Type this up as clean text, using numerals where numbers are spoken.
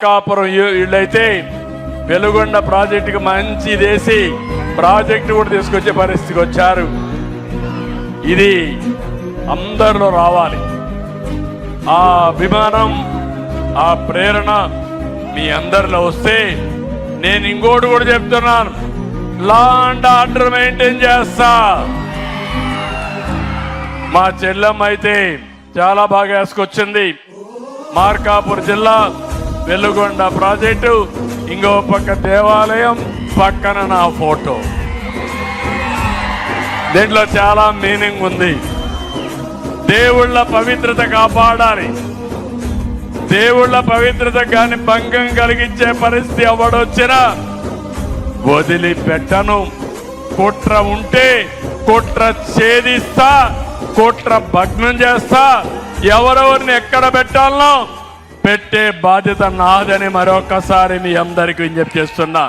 కాపురం వీళ్ళైతే వెలుగొండ ప్రాజెక్టుకి మంచి దేశీ ప్రాజెక్టు కూడా తీసుకొచ్చే పరిస్థితికి వచ్చారు. ఇది అందరిలో రావాలి. ఆ అభిమానం, ఆ ప్రేరణ మీ అందరిలో వస్తే నేను ఇంకోటి కూడా చెప్తున్నాను, లా అండ్ ఆర్డర్ మెయింటైన్ చేస్తా. మా చెల్లెమ్మ అయితే చాలా బాగా వేసుకొచ్చింది. మార్కాపురం జిల్లా వెలుగొండ ప్రాజెక్టు, ఇంకో పక్క దేవాలయం, పక్కన నా ఫోటో. దీంట్లో చాలా మీనింగ్ ఉంది. దేవుళ్ళ పవిత్రత కాపాడాలి. దేవుళ్ళ పవిత్రత కానీ భంగం కలిగించే పరిస్థితి ఎవడొచ్చినా వదిలిపెట్టను. కుట్ర ఉంటే కుట్ర ఛేదిస్తా, కుట్ర భగ్నం చేస్తా. ఎవరెవరిని ఎక్కడ పెట్టాలనో పెట్టే బాధ్యత నాదని మరొకసారి మీ అందరికీ విజ్ఞప్తి చేస్తున్నా.